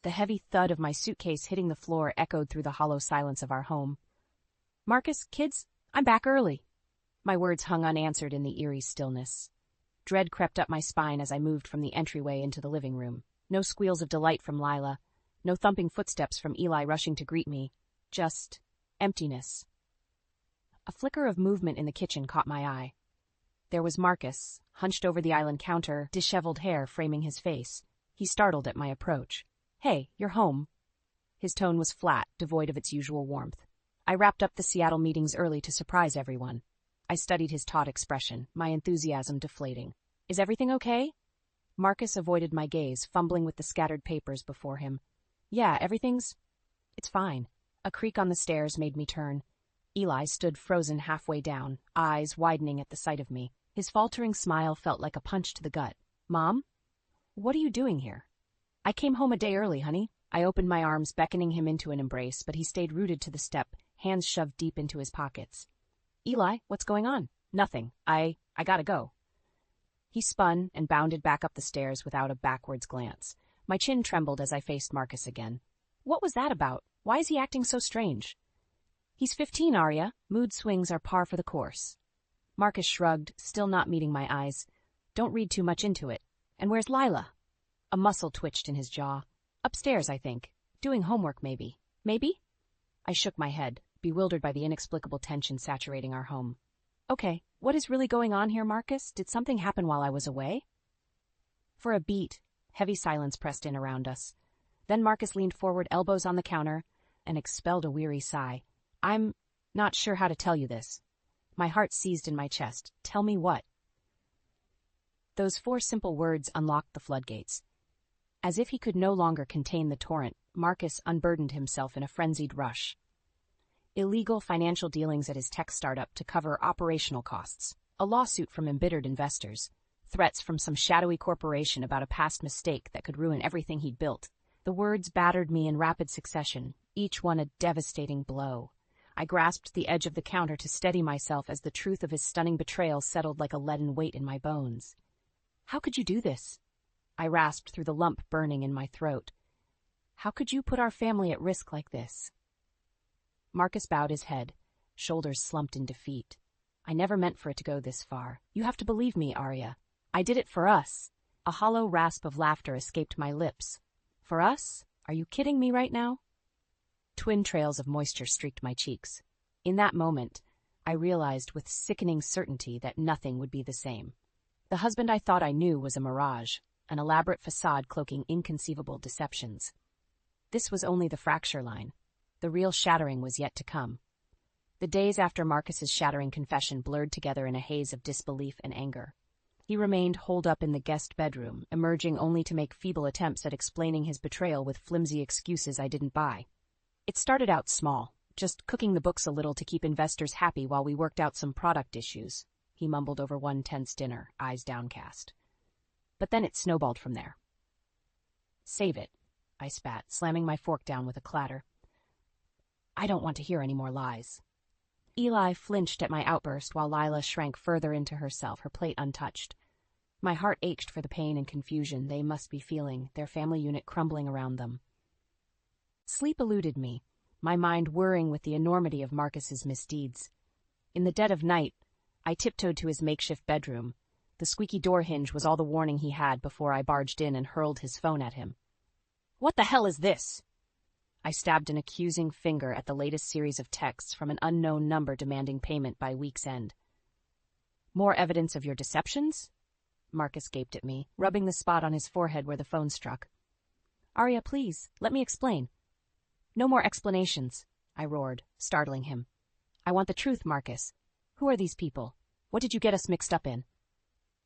The heavy thud of my suitcase hitting the floor echoed through the hollow silence of our home. "Marcus, kids, I'm back early." My words hung unanswered in the eerie stillness. Dread crept up my spine as I moved from the entryway into the living room. No squeals of delight from Lila, no thumping footsteps from Eli rushing to greet me, just emptiness. A flicker of movement in the kitchen caught my eye. There was Marcus, hunched over the island counter, disheveled hair framing his face. He startled at my approach. "Hey, you're home." His tone was flat, devoid of its usual warmth. I wrapped up the Seattle meetings early to surprise everyone. I studied his taut expression, my enthusiasm deflating. "Is everything okay?" Marcus avoided my gaze, fumbling with the scattered papers before him. "Yeah, it's fine." A creak on the stairs made me turn. Eli stood frozen halfway down, eyes widening at the sight of me. His faltering smile felt like a punch to the gut. "Mom? What are you doing here?" "I came home a day early, honey." I opened my arms, beckoning him into an embrace, but he stayed rooted to the step, hands shoved deep into his pockets. "Eli, what's going on?" "Nothing. I gotta go." He spun and bounded back up the stairs without a backwards glance. My chin trembled as I faced Marcus again. What was that about? Why is he acting so strange? "He's 15, Arya. Mood swings are par for the course." Marcus shrugged, still not meeting my eyes. "Don't read too much into it. And where's Lila?" A muscle twitched in his jaw. "Upstairs, I think. Doing homework, maybe." "Maybe?" I shook my head, bewildered by the inexplicable tension saturating our home. "Okay, what is really going on here, Marcus? Did something happen while I was away?" For a beat, heavy silence pressed in around us. Then Marcus leaned forward, elbows on the counter, and expelled a weary sigh. "I'm not sure how to tell you this." My heart seized in my chest. "Tell me what?" Those 4 simple words unlocked the floodgates. As if he could no longer contain the torrent, Marcus unburdened himself in a frenzied rush. Illegal financial dealings at his tech startup to cover operational costs, a lawsuit from embittered investors, threats from some shadowy corporation about a past mistake that could ruin everything he'd built. The words battered me in rapid succession, each one a devastating blow. I grasped the edge of the counter to steady myself as the truth of his stunning betrayal settled like a leaden weight in my bones. "How could you do this?" I rasped through the lump burning in my throat. "How could you put our family at risk like this?" Marcus bowed his head, shoulders slumped in defeat. "I never meant for it to go this far. You have to believe me, Arya. I did it for us." A hollow rasp of laughter escaped my lips. "For us? Are you kidding me right now?" Twin trails of moisture streaked my cheeks. In that moment, I realized with sickening certainty that nothing would be the same. The husband I thought I knew was a mirage, an elaborate facade cloaking inconceivable deceptions. This was only the fracture line. The real shattering was yet to come. The days after Marcus's shattering confession blurred together in a haze of disbelief and anger. He remained holed up in the guest bedroom, emerging only to make feeble attempts at explaining his betrayal with flimsy excuses I didn't buy. It started out small, just cooking the books a little to keep investors happy while we worked out some product issues, he mumbled over one tense dinner, eyes downcast. But then it snowballed from there. "Save it," I spat, slamming my fork down with a clatter. "I don't want to hear any more lies." Eli flinched at my outburst while Lila shrank further into herself, her plate untouched. My heart ached for the pain and confusion they must be feeling, their family unit crumbling around them. Sleep eluded me, my mind whirring with the enormity of Marcus's misdeeds. In the dead of night, I tiptoed to his makeshift bedroom. The squeaky door hinge was all the warning he had before I barged in and hurled his phone at him. "What the hell is this?" I stabbed an accusing finger at the latest series of texts from an unknown number demanding payment by week's end. "More evidence of your deceptions?" Marcus gaped at me, rubbing the spot on his forehead where the phone struck. "Arya, please, let me explain." "No more explanations," I roared, startling him. "I want the truth, Marcus. Who are these people? What did you get us mixed up in?"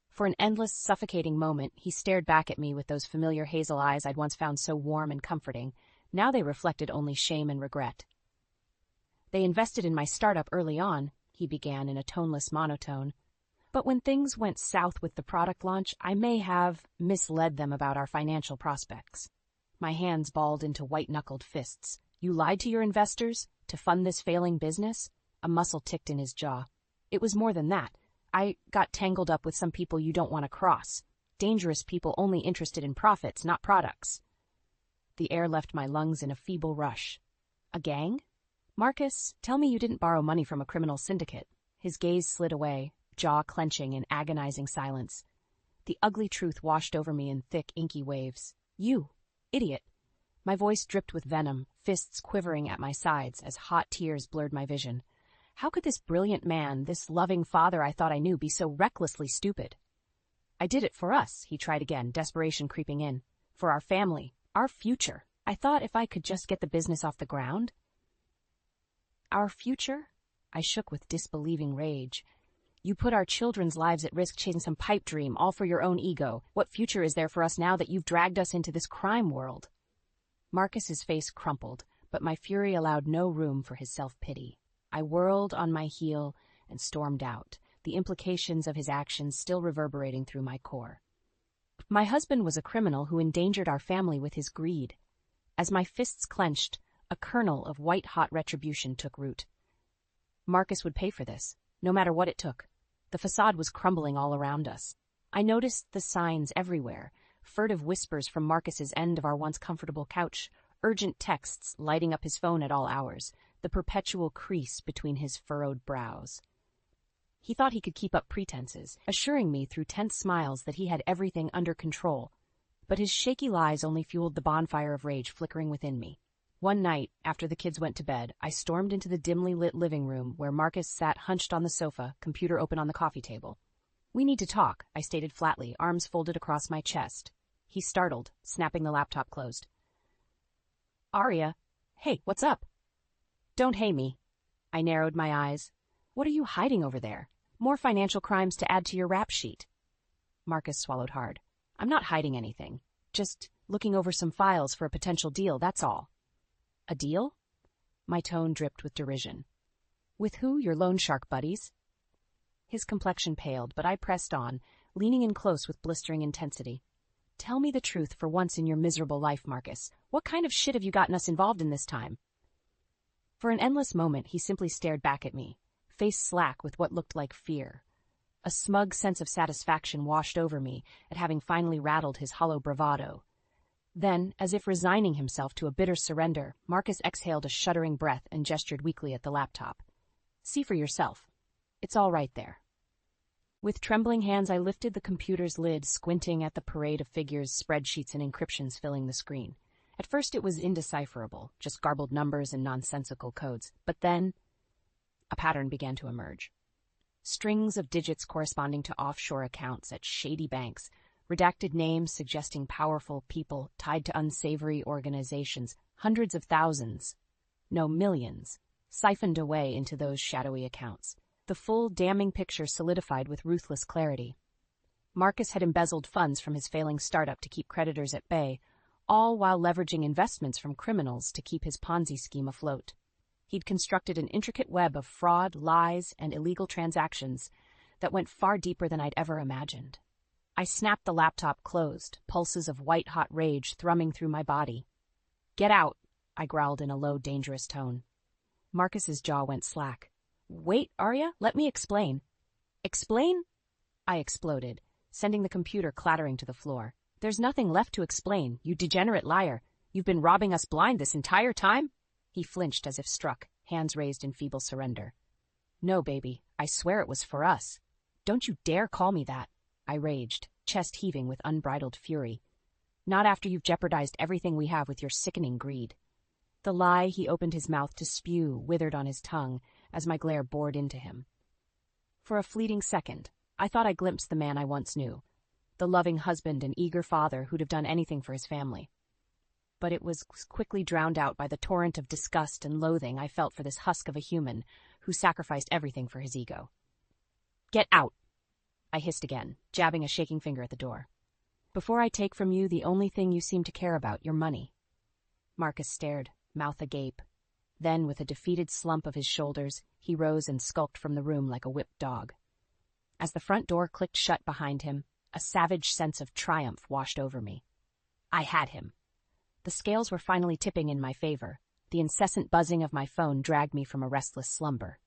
For an endless, suffocating moment, he stared back at me with those familiar hazel eyes I'd once found so warm and comforting. Now they reflected only shame and regret. "They invested in my startup early on," he began in a toneless monotone. "But when things went south with the product launch, I may have misled them about our financial prospects." My hands balled into white-knuckled fists. "You lied to your investors? To fund this failing business?" A muscle ticked in his jaw. "It was more than that. I got tangled up with some people you don't want to cross. Dangerous people only interested in profits, not products." The air left my lungs in a feeble rush. A gang? Marcus, tell me you didn't borrow money from a criminal syndicate. His gaze slid away, jaw clenching in agonizing silence. The ugly truth washed over me in thick, inky waves. You, idiot. My voice dripped with venom, fists quivering at my sides as hot tears blurred my vision. How could this brilliant man, this loving father I thought I knew, be so recklessly stupid? I did it for us, he tried again, desperation creeping in. For our family, our future. I thought if I could just get the business off the ground. Our future? I shook with disbelieving rage. You put our children's lives at risk chasing some pipe dream, all for your own ego. What future is there for us now that you've dragged us into this crime world? Marcus's face crumpled, but my fury allowed no room for his self-pity. I whirled on my heel and stormed out, the implications of his actions still reverberating through my core. My husband was a criminal who endangered our family with his greed. As my fists clenched, a kernel of white-hot retribution took root. Marcus would pay for this, no matter what it took. The facade was crumbling all around us. I noticed the signs everywhere, furtive whispers from Marcus's end of our once comfortable couch, urgent texts lighting up his phone at all hours, the perpetual crease between his furrowed brows. He thought he could keep up pretenses, assuring me through tense smiles that he had everything under control, but his shaky lies only fueled the bonfire of rage flickering within me. One night, after the kids went to bed, I stormed into the dimly lit living room where Marcus sat hunched on the sofa, computer open on the coffee table. We need to talk, I stated flatly, arms folded across my chest. He startled, snapping the laptop closed. Arya, hey, what's up? Don't hate me. I narrowed my eyes. What are you hiding over there? More financial crimes to add to your rap sheet. Marcus swallowed hard. I'm not hiding anything. Just looking over some files for a potential deal, that's all. A deal? My tone dripped with derision. With who, your loan shark buddies? His complexion paled, but I pressed on, leaning in close with blistering intensity. Tell me the truth for once in your miserable life, Marcus. What kind of shit have you gotten us involved in this time? For an endless moment, he simply stared back at me, face slack with what looked like fear. A smug sense of satisfaction washed over me at having finally rattled his hollow bravado. Then, as if resigning himself to a bitter surrender, Marcus exhaled a shuddering breath and gestured weakly at the laptop. See for yourself. It's all right there. With trembling hands, I lifted the computer's lid, squinting at the parade of figures, spreadsheets, and encryptions filling the screen. At first it was indecipherable, just garbled numbers and nonsensical codes. But then, a pattern began to emerge. Strings of digits corresponding to offshore accounts at shady banks, redacted names suggesting powerful people tied to unsavory organizations, hundreds of thousands, no millions, siphoned away into those shadowy accounts. The full, damning picture solidified with ruthless clarity. Marcus had embezzled funds from his failing startup to keep creditors at bay, all while leveraging investments from criminals to keep his Ponzi scheme afloat. He'd constructed an intricate web of fraud, lies, and illegal transactions that went far deeper than I'd ever imagined. I snapped the laptop closed, pulses of white-hot rage thrumming through my body. Get out, I growled in a low, dangerous tone. Marcus's jaw went slack. Wait, Arya, let me explain. Explain? I exploded, sending the computer clattering to the floor. There's nothing left to explain, you degenerate liar. You've been robbing us blind this entire time? He flinched as if struck, hands raised in feeble surrender. No, baby, I swear it was for us. Don't you dare call me that, I raged, chest heaving with unbridled fury. Not after you've jeopardized everything we have with your sickening greed. The lie he opened his mouth to spew withered on his tongue as my glare bored into him. For a fleeting second, I thought I glimpsed the man I once knew, the loving husband and eager father who'd have done anything for his family. But it was quickly drowned out by the torrent of disgust and loathing I felt for this husk of a human who sacrificed everything for his ego. Get out, I hissed again, jabbing a shaking finger at the door. Before I take from you the only thing you seem to care about, your money. Marcus stared, mouth agape. Then, with a defeated slump of his shoulders, he rose and skulked from the room like a whipped dog. As the front door clicked shut behind him, a savage sense of triumph washed over me. I had him. The scales were finally tipping in my favor. The incessant buzzing of my phone dragged me from a restless slumber.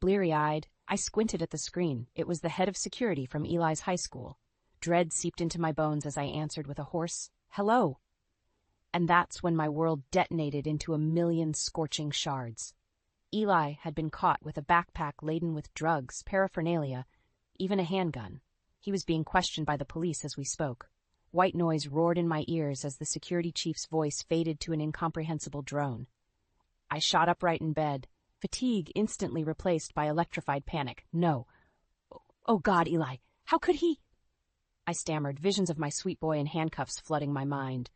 Bleary-eyed, I squinted at the screen. It was the head of security from Eli's high school. Dread seeped into my bones as I answered with a hoarse, "Hello." And that's when my world detonated into a million scorching shards. Eli had been caught with a backpack laden with drugs, paraphernalia, even a handgun. He was being questioned by the police as we spoke. White noise roared in my ears as the security chief's voice faded to an incomprehensible drone. I shot upright in bed, fatigue instantly replaced by electrified panic. No. Oh God, Eli, how could he? I stammered, visions of my sweet boy in handcuffs flooding my mind.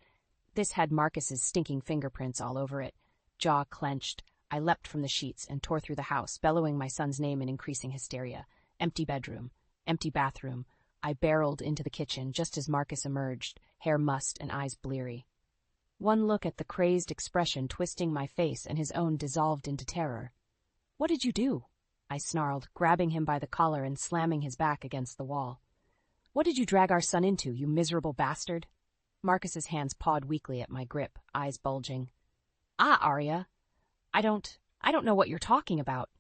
This had Marcus's stinking fingerprints all over it. Jaw clenched, I leapt from the sheets and tore through the house, bellowing my son's name in increasing hysteria. Empty bedroom, empty bathroom. I barreled into the kitchen just as Marcus emerged, hair mussed and eyes bleary. One look at the crazed expression twisting my face and his own dissolved into terror. "What did you do?" I snarled, grabbing him by the collar and slamming his back against the wall. "What did you drag our son into, you miserable bastard?" Marcus's hands pawed weakly at my grip, eyes bulging. Arya. I don't know what you're talking about."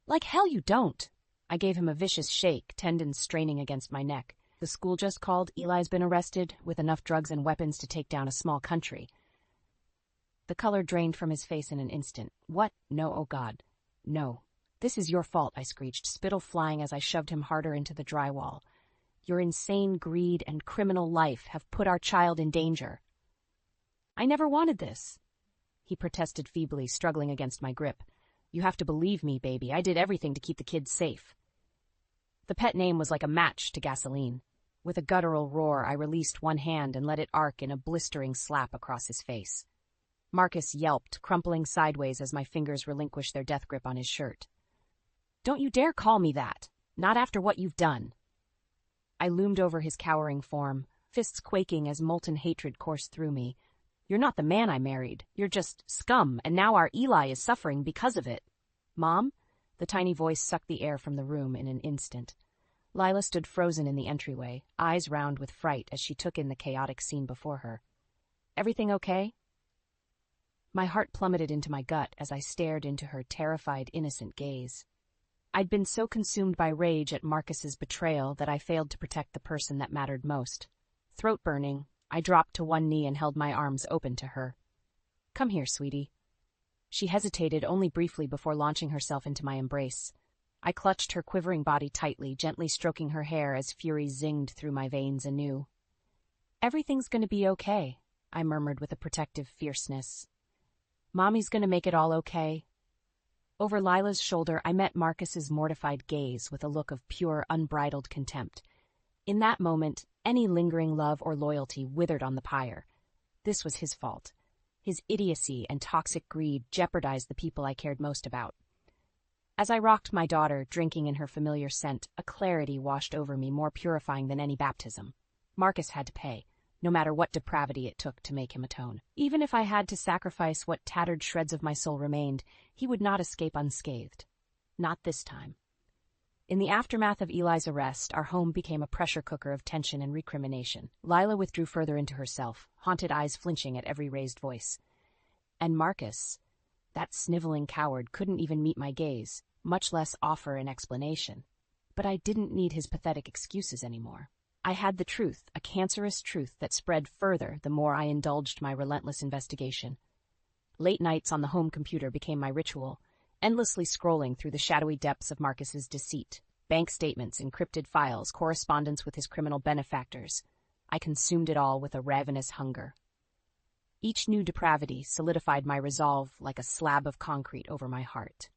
"Like hell you don't." I gave him a vicious shake, tendons straining against my neck. "The school just called. Eli's been arrested, with enough drugs and weapons to take down a small country." The color drained from his face in an instant. "What? No, oh God. No. This is your fault," I screeched, spittle flying as I shoved him harder into the drywall. "Your insane greed and criminal life have put our child in danger." "I never wanted this," he protested feebly, struggling against my grip. "You have to believe me, baby. I did everything to keep the kids safe." The pet name was like a match to gasoline. With a guttural roar, I released one hand and let it arc in a blistering slap across his face. Marcus yelped, crumpling sideways as my fingers relinquished their death grip on his shirt. "Don't you dare call me that. Not after what you've done." I loomed over his cowering form, fists quaking as molten hatred coursed through me. "You're not the man I married. You're just scum, and now our Eli is suffering because of it." "Mom?" The tiny voice sucked the air from the room in an instant. Lila stood frozen in the entryway, eyes round with fright as she took in the chaotic scene before her. "Everything okay?" My heart plummeted into my gut as I stared into her terrified, innocent gaze. I'd been so consumed by rage at Marcus's betrayal that I failed to protect the person that mattered most. Throat burning, I dropped to one knee and held my arms open to her. "Come here, sweetie." She hesitated only briefly before launching herself into my embrace. I clutched her quivering body tightly, gently stroking her hair as fury zinged through my veins anew. "Everything's going to be okay," I murmured with a protective fierceness. "Mommy's going to make it all okay." Over Lila's shoulder, I met Marcus's mortified gaze with a look of pure, unbridled contempt. In that moment, any lingering love or loyalty withered on the pyre. This was his fault. His idiocy and toxic greed jeopardized the people I cared most about. As I rocked my daughter, drinking in her familiar scent, a clarity washed over me more purifying than any baptism. Marcus had to pay, no matter what depravity it took to make him atone. Even if I had to sacrifice what tattered shreds of my soul remained, he would not escape unscathed. Not this time. In the aftermath of Eli's arrest, our home became a pressure cooker of tension and recrimination. Lila withdrew further into herself, haunted eyes flinching at every raised voice. And Marcus, that sniveling coward, couldn't even meet my gaze, much less offer an explanation. But I didn't need his pathetic excuses anymore. I had the truth, a cancerous truth that spread further the more I indulged my relentless investigation. Late nights on the home computer became my ritual, endlessly scrolling through the shadowy depths of Marcus's deceit, bank statements, encrypted files, correspondence with his criminal benefactors. I consumed it all with a ravenous hunger. Each new depravity solidified my resolve like a slab of concrete over my heart.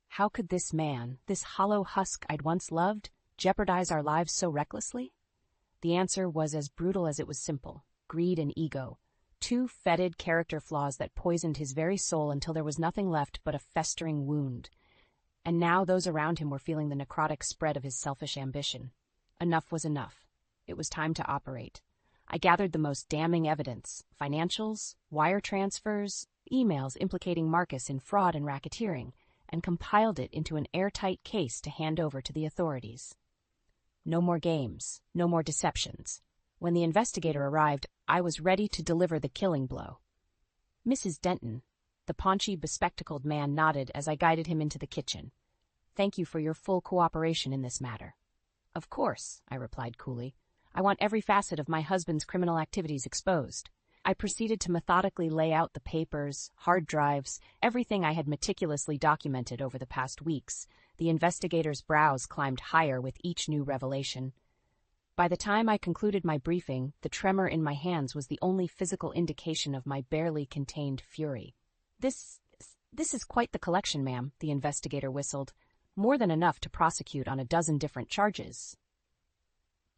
How could this man, this hollow husk I'd once loved, jeopardize our lives so recklessly? The answer was as brutal as it was simple: greed and ego. Two fetid character flaws that poisoned his very soul until there was nothing left but a festering wound. And now those around him were feeling the necrotic spread of his selfish ambition. Enough was enough. It was time to operate. I gathered the most damning evidence: financials, wire transfers, emails implicating Marcus in fraud and racketeering, and compiled it into an airtight case to hand over to the authorities. No more games, no more deceptions. When the investigator arrived, I was ready to deliver the killing blow. "Mrs. Denton," the paunchy, bespectacled man nodded as I guided him into the kitchen. "Thank you for your full cooperation in this matter." "Of course," I replied coolly. "I want every facet of my husband's criminal activities exposed." I proceeded to methodically lay out the papers, hard drives, everything I had meticulously documented over the past weeks. The investigator's brows climbed higher with each new revelation. By the time I concluded my briefing, the tremor in my hands was the only physical indication of my barely contained fury. This is quite the collection, ma'am," the investigator whistled. "More than enough to prosecute on a dozen different charges."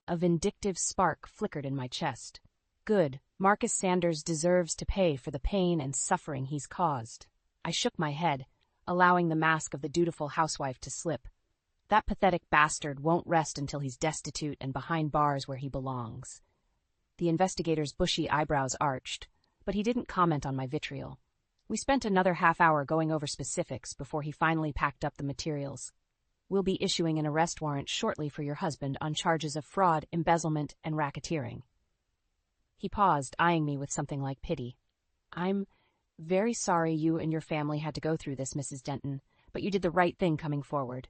A vindictive spark flickered in my chest. Good. Marcus Sanders deserves to pay for the pain and suffering he's caused. I shook my head, allowing the mask of the dutiful housewife to slip. That pathetic bastard won't rest until he's destitute and behind bars where he belongs. The investigator's bushy eyebrows arched, but he didn't comment on my vitriol. We spent another half-hour going over specifics before he finally packed up the materials. "We'll be issuing an arrest warrant shortly for your husband on charges of fraud, embezzlement, and racketeering." He paused, eyeing me with something like pity. "I'm very sorry you and your family had to go through this, Mrs. Denton, but you did the right thing coming forward."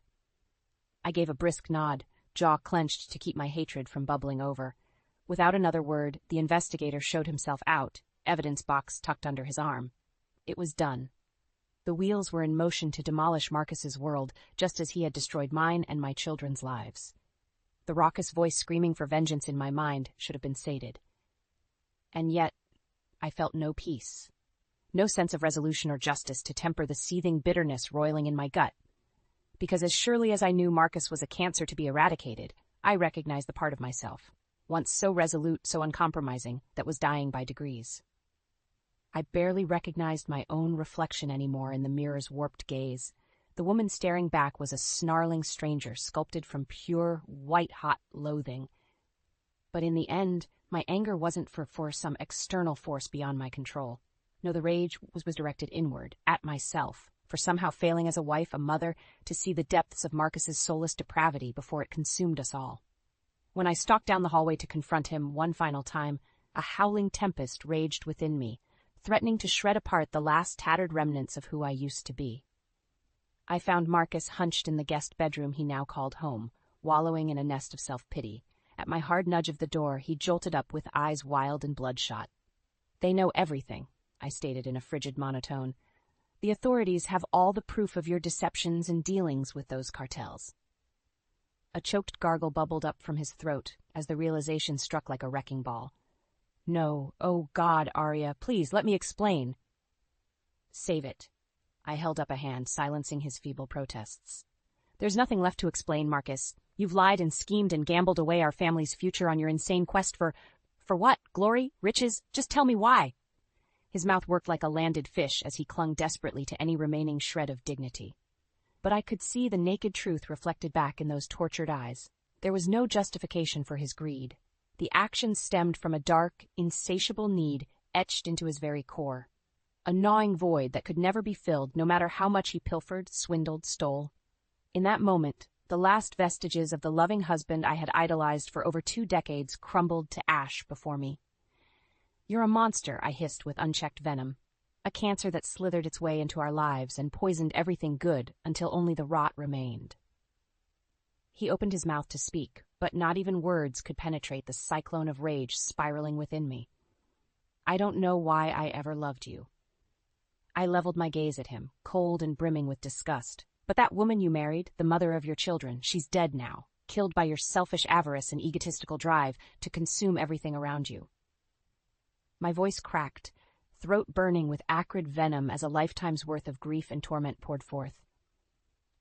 I gave a brisk nod, jaw clenched to keep my hatred from bubbling over. Without another word, the investigator showed himself out, evidence box tucked under his arm. It was done. The wheels were in motion to demolish Marcus's world, just as he had destroyed mine and my children's lives. The raucous voice screaming for vengeance in my mind should have been sated. And yet, I felt no peace. No sense of resolution or justice to temper the seething bitterness roiling in my gut. Because as surely as I knew Marcus was a cancer to be eradicated, I recognized the part of myself, once so resolute, so uncompromising, that was dying by degrees. I barely recognized my own reflection anymore in the mirror's warped gaze. The woman staring back was a snarling stranger sculpted from pure, white-hot loathing. But in the end, my anger wasn't for some external force beyond my control. No, the rage was directed inward, at myself, for somehow failing as a wife, a mother, to see the depths of Marcus's soulless depravity before it consumed us all. When I stalked down the hallway to confront him one final time, a howling tempest raged within me, threatening to shred apart the last tattered remnants of who I used to be. I found Marcus hunched in the guest bedroom he now called home, wallowing in a nest of self-pity. At my hard nudge of the door, he jolted up with eyes wild and bloodshot. "They know everything," I stated in a frigid monotone. "The authorities have all the proof of your deceptions and dealings with those cartels." A choked gargle bubbled up from his throat as the realization struck like a wrecking ball. "No, oh God, Arya, please let me explain." "Save it." I held up a hand, silencing his feeble protests. "There's nothing left to explain, Marcus. You've lied and schemed and gambled away our family's future on your insane quest for what? Glory? Riches? Just tell me why." His mouth worked like a landed fish as he clung desperately to any remaining shred of dignity. But I could see the naked truth reflected back in those tortured eyes. There was no justification for his greed. The actions stemmed from a dark, insatiable need etched into his very core. A gnawing void that could never be filled, no matter how much he pilfered, swindled, stole. In that moment, the last vestiges of the loving husband I had idolized for over 2 decades crumbled to ash before me. "You're a monster," I hissed with unchecked venom. "A cancer that slithered its way into our lives and poisoned everything good until only the rot remained." He opened his mouth to speak, but not even words could penetrate the cyclone of rage spiraling within me. "I don't know why I ever loved you." I leveled my gaze at him, cold and brimming with disgust. "But that woman you married, the mother of your children, she's dead now, killed by your selfish avarice and egotistical drive to consume everything around you." My voice cracked, throat burning with acrid venom as a lifetime's worth of grief and torment poured forth.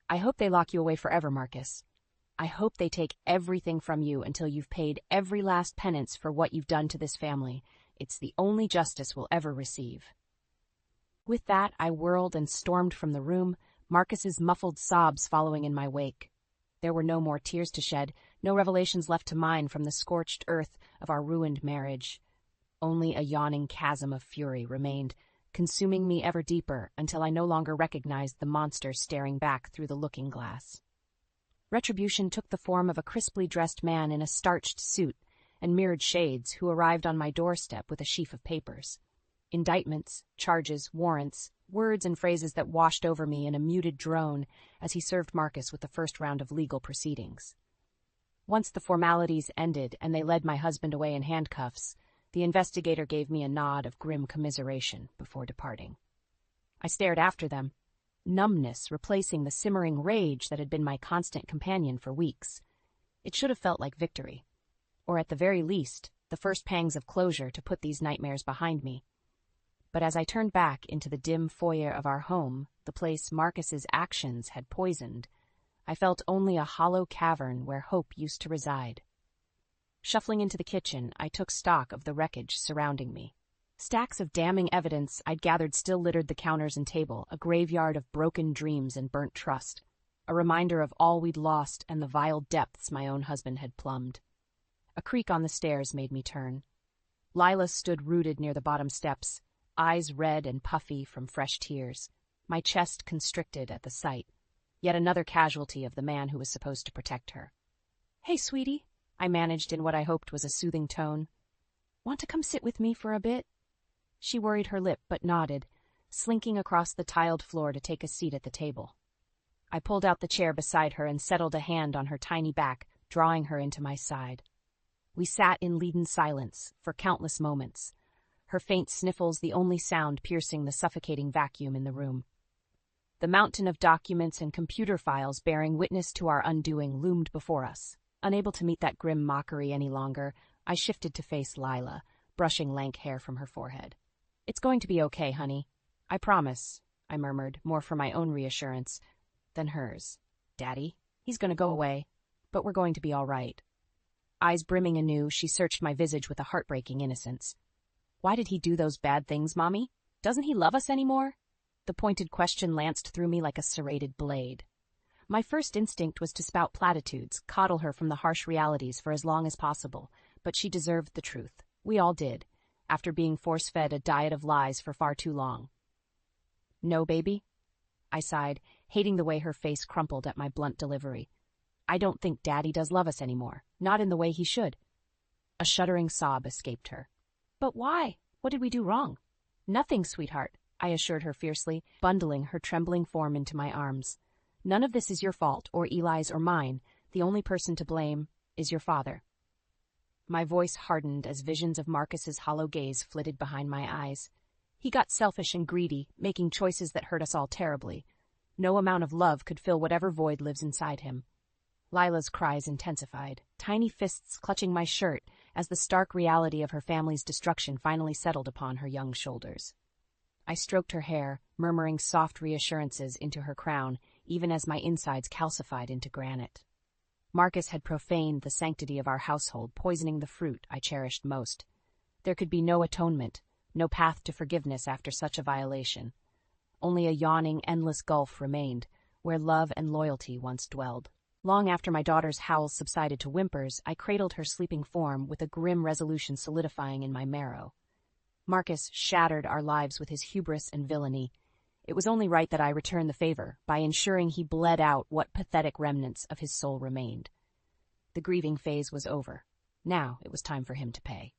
"I hope they lock you away forever, Marcus. I hope they take everything from you until you've paid every last penance for what you've done to this family. It's the only justice we'll ever receive." With that, I whirled and stormed from the room, Marcus's muffled sobs following in my wake. There were no more tears to shed, no revelations left to mine from the scorched earth of our ruined marriage. Only a yawning chasm of fury remained, consuming me ever deeper until I no longer recognized the monster staring back through the looking-glass. Retribution took the form of a crisply dressed man in a starched suit and mirrored shades who arrived on my doorstep with a sheaf of papers. Indictments, charges, warrants, words and phrases that washed over me in a muted drone as he served Marcus with the first round of legal proceedings. Once the formalities ended and they led my husband away in handcuffs, The investigator gave me a nod of grim commiseration before departing. I stared after them, numbness replacing the simmering rage that had been my constant companion for weeks. It should have felt like victory, or at the very least, the first pangs of closure to put these nightmares behind me. But as I turned back into the dim foyer of our home, the place Marcus's actions had poisoned, I felt only a hollow cavern where hope used to reside. Shuffling into the kitchen, I took stock of the wreckage surrounding me. Stacks of damning evidence I'd gathered still littered the counters and table, a graveyard of broken dreams and burnt trust, a reminder of all we'd lost and the vile depths my own husband had plumbed. A creak on the stairs made me turn. Lila stood rooted near the bottom steps, eyes red and puffy from fresh tears, my chest constricted at the sight. Yet another casualty of the man who was supposed to protect her. "Hey, sweetie," I managed in what I hoped was a soothing tone. "Want to come sit with me for a bit?" She worried her lip but nodded, slinking across the tiled floor to take a seat at the table. I pulled out the chair beside her and settled a hand on her tiny back, drawing her into my side. We sat in leaden silence for countless moments, her faint sniffles the only sound piercing the suffocating vacuum in the room. The mountain of documents and computer files bearing witness to our undoing loomed before us. Unable to meet that grim mockery any longer, I shifted to face Lila, brushing lank hair from her forehead. "It's going to be okay, honey. I promise," I murmured, more for my own reassurance than hers. "Daddy, he's going to go away, but we're going to be all right." Eyes brimming anew, she searched my visage with a heartbreaking innocence. "Why did he do those bad things, Mommy? Doesn't he love us anymore?" The pointed question lanced through me like a serrated blade. My first instinct was to spout platitudes, coddle her from the harsh realities for as long as possible, but she deserved the truth. We all did, after being force-fed a diet of lies for far too long. "No, baby?" I sighed, hating the way her face crumpled at my blunt delivery. "I don't think Daddy does love us anymore, not in the way he should." A shuddering sob escaped her. "But why? What did we do wrong?" "Nothing, sweetheart," I assured her fiercely, bundling her trembling form into my arms. "None of this is your fault, or Eli's or mine. The only person to blame is your father." My voice hardened as visions of Marcus's hollow gaze flitted behind my eyes. He got selfish and greedy, making choices that hurt us all terribly. No amount of love could fill whatever void lives inside him. Lila's cries intensified, tiny fists clutching my shirt as the stark reality of her family's destruction finally settled upon her young shoulders. I stroked her hair, murmuring soft reassurances into her crown, even as my insides calcified into granite. Marcus had profaned the sanctity of our household, poisoning the fruit I cherished most. There could be no atonement, no path to forgiveness after such a violation. Only a yawning, endless gulf remained, where love and loyalty once dwelled. Long after my daughter's howls subsided to whimpers, I cradled her sleeping form with a grim resolution solidifying in my marrow. Marcus shattered our lives with his hubris and villainy. It was only right that I return the favor by ensuring he bled out what pathetic remnants of his soul remained. The grieving phase was over. Now it was time for him to pay.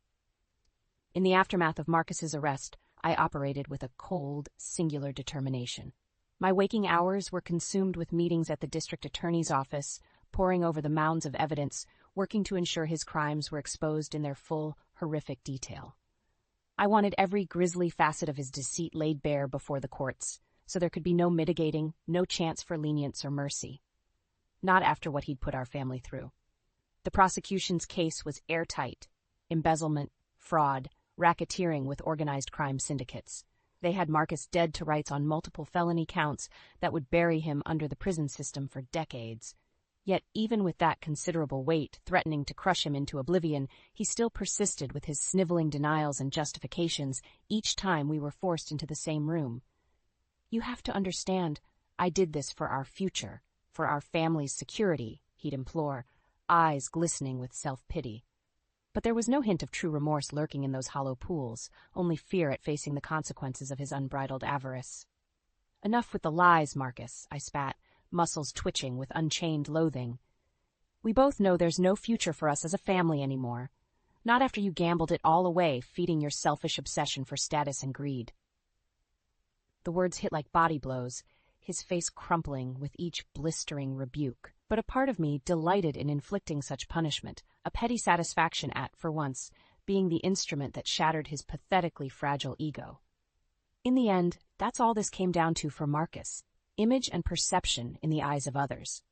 In the aftermath of Marcus's arrest, I operated with a cold, singular determination. My waking hours were consumed with meetings at the district attorney's office, poring over the mounds of evidence, working to ensure his crimes were exposed in their full, horrific detail. I wanted every grisly facet of his deceit laid bare before the courts, so there could be no mitigating, no chance for lenience or mercy. Not after what he'd put our family through. The prosecution's case was airtight. Embezzlement, fraud, racketeering with organized crime syndicates. They had Marcus dead to rights on multiple felony counts that would bury him under the prison system for decades. Yet even with that considerable weight threatening to crush him into oblivion, he still persisted with his sniveling denials and justifications each time we were forced into the same room. "You have to understand, I did this for our future, for our family's security," he'd implore, eyes glistening with self-pity. But there was no hint of true remorse lurking in those hollow pools, only fear at facing the consequences of his unbridled avarice. "Enough with the lies, Marcus," I spat, muscles twitching with unchained loathing. "We both know there's no future for us as a family anymore. Not after you gambled it all away, feeding your selfish obsession for status and greed." The words hit like body blows, his face crumpling with each blistering rebuke. But a part of me delighted in inflicting such punishment, a petty satisfaction at, for once, being the instrument that shattered his pathetically fragile ego. In the end, that's all this came down to for Marcus: image and perception in the eyes of others.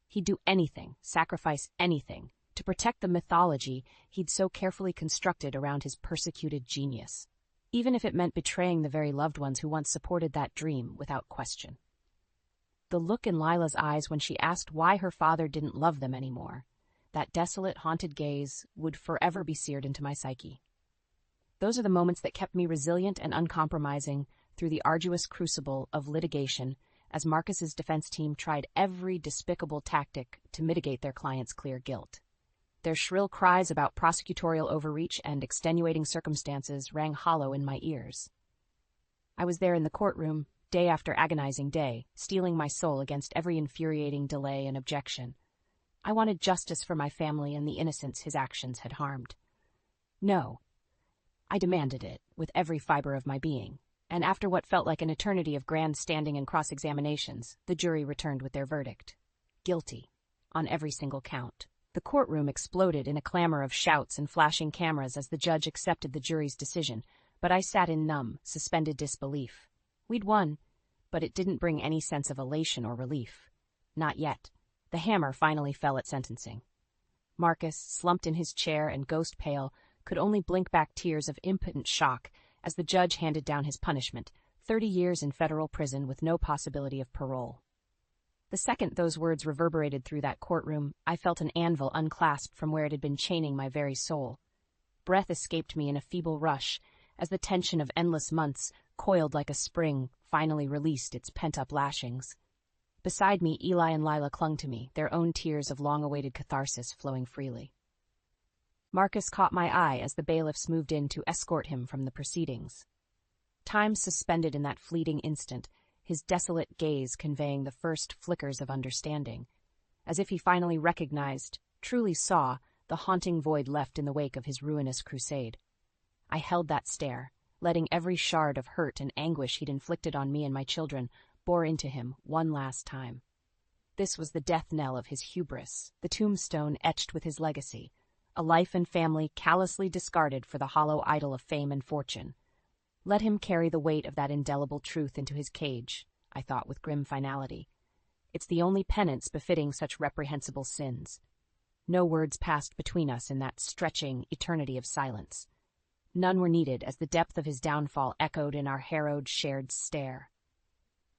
He'd do anything, sacrifice anything, to protect the mythology he'd so carefully constructed around his persecuted genius, even if it meant betraying the very loved ones who once supported that dream without question. The look in Lila's eyes when she asked why her father didn't love them anymore, that desolate, haunted gaze, would forever be seared into my psyche. Those are the moments that kept me resilient and uncompromising through the arduous crucible of litigation as Marcus's defense team tried every despicable tactic to mitigate their client's clear guilt. Their shrill cries about prosecutorial overreach and extenuating circumstances rang hollow in my ears. I was there in the courtroom, day after agonizing day, steeling my soul against every infuriating delay and objection. I wanted justice for my family and the innocents his actions had harmed. No, I demanded it with every fiber of my being, and after what felt like an eternity of grandstanding and cross-examinations, the jury returned with their verdict: guilty, on every single count. The courtroom exploded in a clamor of shouts and flashing cameras as the judge accepted the jury's decision, but I sat in numb, suspended disbelief. We'd won, but it didn't bring any sense of elation or relief. Not yet. The hammer finally fell at sentencing. Marcus, slumped in his chair and ghost-pale, could only blink back tears of impotent shock as the judge handed down his punishment: 30 years in federal prison with no possibility of parole. The second those words reverberated through that courtroom, I felt an anvil unclasped from where it had been chaining my very soul. Breath escaped me in a feeble rush as the tension of endless months, coiled like a spring, finally released its pent-up lashings. Beside me, Eli and Lila clung to me, their own tears of long-awaited catharsis flowing freely. Marcus caught my eye as the bailiffs moved in to escort him from the proceedings. Time suspended in that fleeting instant, his desolate gaze conveying the first flickers of understanding, as if he finally recognized, truly saw, the haunting void left in the wake of his ruinous crusade. I held that stare, letting every shard of hurt and anguish he'd inflicted on me and my children bore into him one last time. This was the death knell of his hubris, the tombstone etched with his legacy, a life and family callously discarded for the hollow idol of fame and fortune. Let him carry the weight of that indelible truth into his cage, I thought with grim finality. It's the only penance befitting such reprehensible sins. No words passed between us in that stretching eternity of silence. None were needed as the depth of his downfall echoed in our harrowed, shared stare.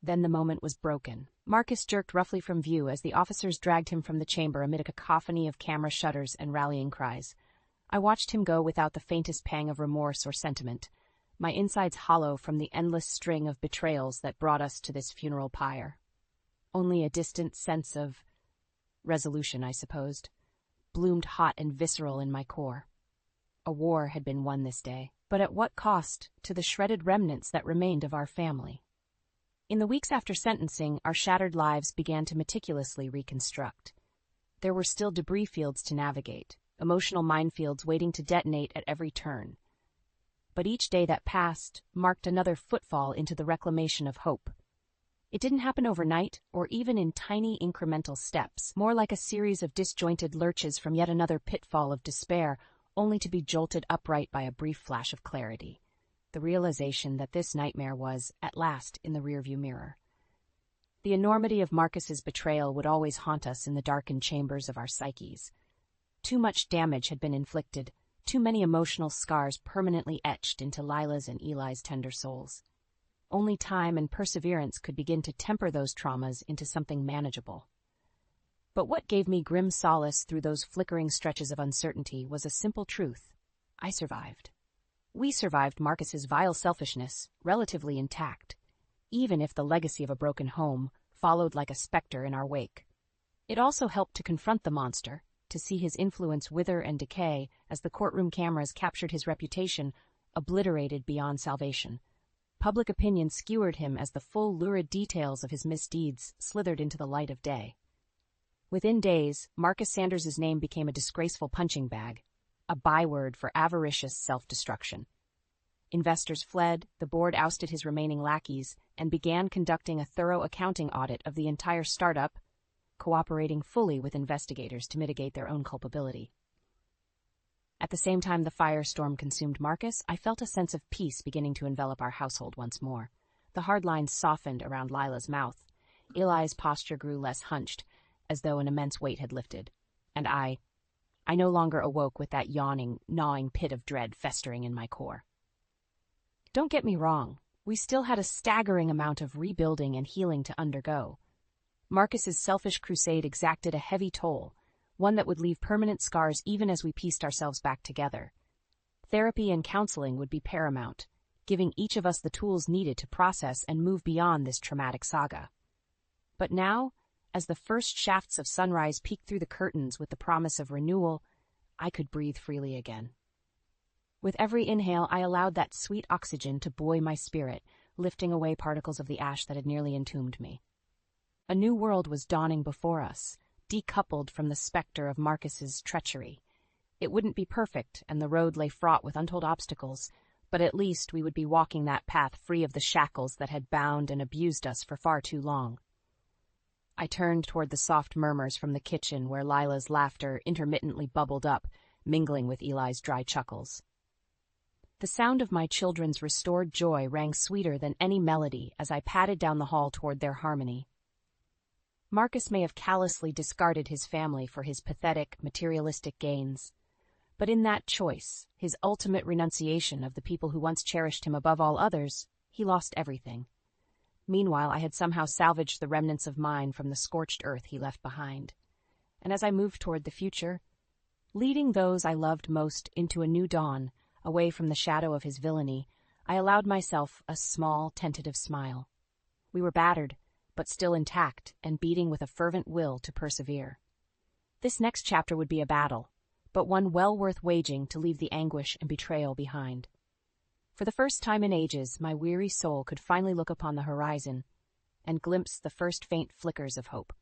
Then the moment was broken. Marcus jerked roughly from view as the officers dragged him from the chamber amid a cacophony of camera shutters and rallying cries. I watched him go without the faintest pang of remorse or sentiment, my insides hollow from the endless string of betrayals that brought us to this funeral pyre. Only a distant sense of resolution, I supposed, bloomed hot and visceral in my core. A war had been won this day, but at what cost to the shredded remnants that remained of our family? In the weeks after sentencing, our shattered lives began to meticulously reconstruct. There were still debris fields to navigate, emotional minefields waiting to detonate at every turn. But each day that passed marked another footfall into the reclamation of hope. It didn't happen overnight, or even in tiny incremental steps, more like a series of disjointed lurches from yet another pitfall of despair, only to be jolted upright by a brief flash of clarity, the realization that this nightmare was, at last, in the rearview mirror. The enormity of Marcus's betrayal would always haunt us in the darkened chambers of our psyches. Too much damage had been inflicted, too many emotional scars permanently etched into Lila's and Eli's tender souls. Only time and perseverance could begin to temper those traumas into something manageable. But what gave me grim solace through those flickering stretches of uncertainty was a simple truth. I survived. We survived Marcus's vile selfishness, relatively intact, even if the legacy of a broken home followed like a specter in our wake. It also helped to confront the monster, to see his influence wither and decay as the courtroom cameras captured his reputation, obliterated beyond salvation. Public opinion skewered him as the full lurid details of his misdeeds slithered into the light of day. Within days, Marcus Sanders's name became a disgraceful punching bag, a byword for avaricious self-destruction. Investors fled, the board ousted his remaining lackeys, and began conducting a thorough accounting audit of the entire startup, cooperating fully with investigators to mitigate their own culpability. At the same time the firestorm consumed Marcus, I felt a sense of peace beginning to envelop our household once more. The hard lines softened around Lila's mouth. Eli's posture grew less hunched, as though an immense weight had lifted. And I no longer awoke with that yawning, gnawing pit of dread festering in my core. Don't get me wrong, we still had a staggering amount of rebuilding and healing to undergo. Marcus's selfish crusade exacted a heavy toll, one that would leave permanent scars even as we pieced ourselves back together. Therapy and counseling would be paramount, giving each of us the tools needed to process and move beyond this traumatic saga. But now, as the first shafts of sunrise peeked through the curtains with the promise of renewal, I could breathe freely again. With every inhale, I allowed that sweet oxygen to buoy my spirit, lifting away particles of the ash that had nearly entombed me. A new world was dawning before us, decoupled from the specter of Marcus's treachery. It wouldn't be perfect, and the road lay fraught with untold obstacles, but at least we would be walking that path free of the shackles that had bound and abused us for far too long. I turned toward the soft murmurs from the kitchen where Lila's laughter intermittently bubbled up, mingling with Eli's dry chuckles. The sound of my children's restored joy rang sweeter than any melody as I padded down the hall toward their harmony. Marcus may have callously discarded his family for his pathetic, materialistic gains, but in that choice, his ultimate renunciation of the people who once cherished him above all others, he lost everything. Meanwhile, I had somehow salvaged the remnants of mine from the scorched earth he left behind. And as I moved toward the future, leading those I loved most into a new dawn, away from the shadow of his villainy, I allowed myself a small, tentative smile. We were battered, but still intact and beating with a fervent will to persevere. This next chapter would be a battle, but one well worth waging to leave the anguish and betrayal behind. For the first time in ages, my weary soul could finally look upon the horizon and glimpse the first faint flickers of hope.